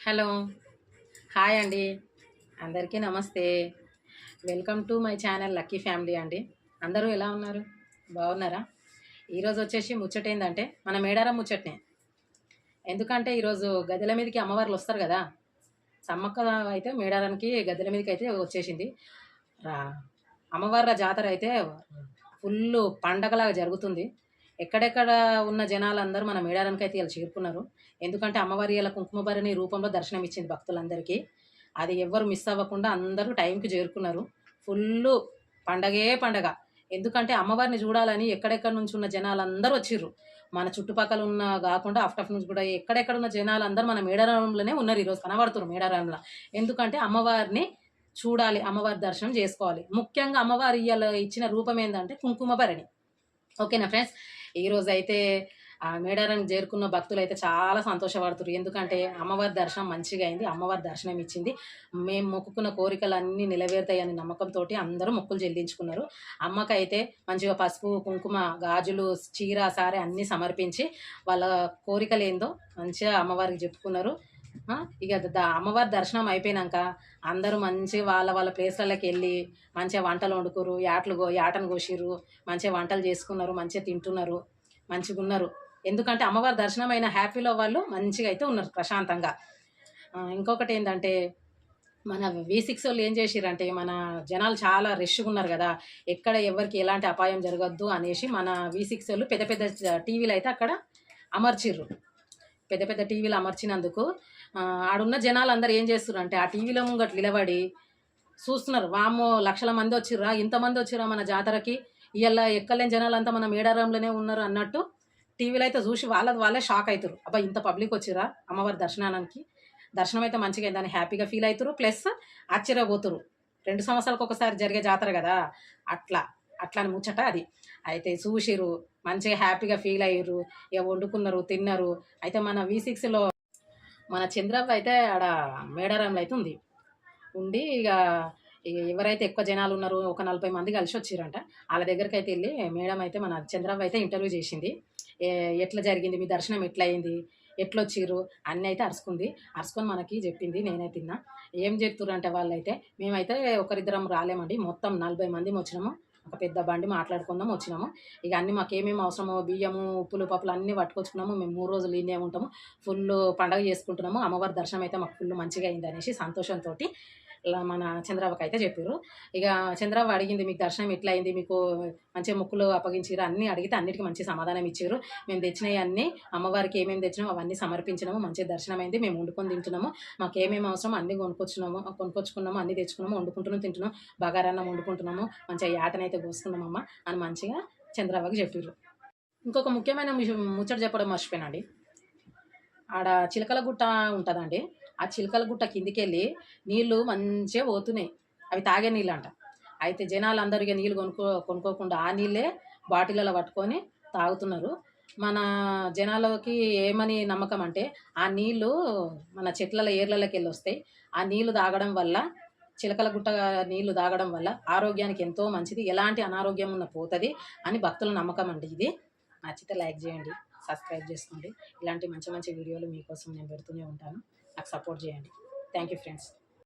Hello hi అండి, అందరికీ నమస్తే. Welcome to my channel lucky family అండి. అందరూ ఎలా ఉన్నారు? బాగున్నారా? ఈరోజు వచ్చేసి ముచ్చట ఏంటంటే మన మేడారం ముచ్చటనే. ఎందుకంటే ఈరోజు గద్దెల మీదకి అమ్మవార్లు వస్తారు కదా. సమ్మక్క అయితే మేడారానికి గద్దెల మీదకి అయితే వచ్చేసింది. రా అమ్మవార్ల జాతర అయితే ఫుల్ పండగలాగా జరుగుతుంది. ఎక్కడెక్కడ ఉన్న జనాలందరూ మన మేడారానికి అయితే ఇలా చేరుకున్నారు. ఎందుకంటే అమ్మవారి ఇలా కుంకుమ భరణి రూపంలో దర్శనం ఇచ్చింది భక్తులందరికీ. అది ఎవ్వరు మిస్ అవ్వకుండా అందరూ టైంకి చేరుకున్నారు. ఫుల్లు పండగే పండగ. ఎందుకంటే అమ్మవారిని చూడాలని ఎక్కడెక్కడ నుంచి ఉన్న జనాలందరూ వచ్చిర్రు. మన చుట్టుపక్కల ఉన్న కాకుండా ఆఫ్టర్ నుంచి కూడా ఎక్కడెక్కడ ఉన్న జనాలందరూ మన మేడారంలోనే ఉన్నారు. ఈరోజు కనబడుతున్నారు మేడారంలో. ఎందుకంటే అమ్మవారిని చూడాలి, అమ్మవారి దర్శనం చేసుకోవాలి. ముఖ్యంగా అమ్మవారి ఇయ్యాల ఇచ్చిన రూపం ఏంటంటే కుంకుమ భరణి. ఓకేనా ఫ్రెండ్స్? ఈరోజు అయితే ఆ మేడారం చేరుకున్న భక్తులు అయితే చాలా సంతోషపడుతున్నారు. ఎందుకంటే అమ్మవారి దర్శనం మంచిగా అయింది, అమ్మవారి దర్శనం ఇచ్చింది. మేము మొక్కుకున్న కోరికలు అన్నీ నెరవేరుతాయని నమ్మకంతో అందరూ మొక్కులు చెల్లించుకున్నారు. అమ్మకైతే మంచిగా పసుపు కుంకుమ గాజులు చీర సారే అన్నీ సమర్పించి వాళ్ళ కోరికలు ఏందో మంచిగా అమ్మవారికి చెప్పుకున్నారు. ఇక అమ్మవారి దర్శనం అయిపోయినాక అందరూ మంచిగా వాళ్ళ వాళ్ళ ప్లేస్లలోకి వెళ్ళి మంచిగా వంటలు వండుకురు, యాటను కోసిర్రు, మంచిగా వంటలు చేసుకున్నారు, మంచిగా తింటున్నారు, మంచిగా ఉన్నారు. ఎందుకంటే అమ్మవారి దర్శనం అయిన హ్యాపీలో వాళ్ళు మంచిగా అయితే ఉన్నారు ప్రశాంతంగా. ఇంకొకటి ఏంటంటే మన V6 వాళ్ళు ఏం చేసిరంటే మన జనాలు చాలా రష్గా ఉన్నారు కదా, ఎక్కడ ఎవరికి ఎలాంటి అపాయం జరగద్దు అనేసి మన V6 వాళ్ళు పెద్ద పెద్ద టీవీలు అయితే అక్కడ అమర్చిర్రు. పెద్ద పెద్ద టీవీలు అమర్చినందుకు ఆడున్న జనాలు అందరు ఏం చేస్తున్నారు అంటే ఆ టీవీలో ముంగట్లు నిలబడి చూస్తున్నారు. వామ్మో లక్షల మంది వచ్చిర్రా, ఇంతమంది వచ్చిర్రా మన జాతరకి, ఇవాళ ఎక్కలేని జనాలంతా మన మేడారంలోనే ఉన్నారు అన్నట్టు టీవీలో అయితే చూసి వాళ్ళే షాక్ అవుతారు. అబ్బా ఇంత పబ్లిక్ వచ్చిర్రా అమ్మవారి దర్శనానికి, దర్శనం అయితే మంచిగా అయిందని హ్యాపీగా ఫీల్ అవుతారు. ప్లస్ ఆశ్చర్యపోతురు. 2 సంవత్సరాలకు ఒకసారి జరిగే జాతర కదా, అట్లా అట్లా ముచ్చట అది. అయితే చూసిరు, మంచిగా హ్యాపీగా ఫీల్ అయ్యారు, ఇక వండుకున్నారు, తిన్నారు. అయితే మన V6లో మన చంద్రబాబు అయితే ఆడ మేడారంలో అయితే ఉంది ఉండి ఇక ఎవరైతే ఎక్కువ జనాలు ఉన్నారో ఒక 40 మంది కలిసి వచ్చిరంట. వాళ్ళ దగ్గరికి అయితే వెళ్ళి మేడం అయితే మన చంద్రబాబు అయితే ఇంటర్వ్యూ చేసింది. ఎట్లా జరిగింది, మీ దర్శనం ఎట్లా అయింది, ఎట్లొచ్చిర్రు అన్నీ అయితే అరుచుకొని మనకి చెప్పింది. నేనే తిన్నా. ఏం చెప్తుర్రు అంటే వాళ్ళైతే మేమైతే ఒకరిద్దరం రాలేమండి, మొత్తం 40 మంది వచ్చినాము. ఒక పెద్ద బండి మాట్లాడుకుందాం వచ్చినాము. ఇక అన్నీ మాకు ఏమేమి అవసరమో బియ్యము ఉప్పులు పప్పులు అన్నీ పట్టుకొచ్చుకున్నాము. మేము 3 రోజులు ఈయనే ఉంటాము, ఫుల్ పండగ చేసుకుంటున్నాము. అమ్మవారి దర్శనం అయితే మాకు ఫుల్ మంచిగా అయింది అనేసి సంతోషంతో ఇలా మన చంద్రబాబుకి అయితే చెప్పారు. ఇక చంద్రబాబు అడిగింది, మీకు దర్శనం ఎట్లా అయింది, మీకు మంచిగా మొక్కులు అప్పగించారు అన్నీ అడిగితే అన్నిటికీ మంచి సమాధానం ఇచ్చారు. మేము తెచ్చినవి అన్నీ అమ్మవారికి ఏమేమి తెచ్చినామో అవన్నీ సమర్పించినాము, మంచిగా దర్శనం అయింది, మేము వండుకొని తింటున్నాము, మాకు ఏమేమి అవసరం అన్నీ కొనుక్కొచ్చుకున్నాము, అన్నీ తెచ్చుకున్నాము, వండుకుంటున్నాము, తింటున్నాము, బగారన్నం వండుకుంటున్నాము, మంచిగా యాటనైతే కోసుకున్నామమ్మ అని మంచిగా చంద్రబాబుకి చెప్పారు. ఇంకొక ముఖ్యమైన ముచ్చట చెప్పడం మర్చిపోయినండి. ఆడ చిలకల గుట్ట ఉంటుందండి. ఆ చిలకల గుట్ట కిందికెళ్ళి నీళ్లు మంచిగా పోతున్నాయి, అవి తాగే నీళ్ళు అంట. అయితే జనాలు అందరికీ నీళ్ళు కొనుక్కోకుండా ఆ నీళ్ళే బాటిళ్ళలో పట్టుకొని తాగుతున్నారు. మన జనాలకి ఏమని నమ్మకం అంటే ఆ నీళ్ళు మన చెట్లలో ఏర్లలోకి వెళ్ళి వస్తాయి. ఆ నీళ్లు తాగడం వల్ల, చిలకల గుట్ట నీళ్లు తాగడం వల్ల ఆరోగ్యానికి ఎంతో మంచిది, ఎలాంటి అనారోగ్యం ఉన్న పోతుంది అని భక్తుల నమ్మకం అండి ఇది. నచ్చితే లైక్ చేయండి, సబ్స్క్రైబ్ చేసుకోండి. ఇలాంటి మంచి మంచి వీడియోలు మీకోసం నేను పెడుతూనే ఉంటాను. నాకు సపోర్ట్ చేయండి. Thank you friends.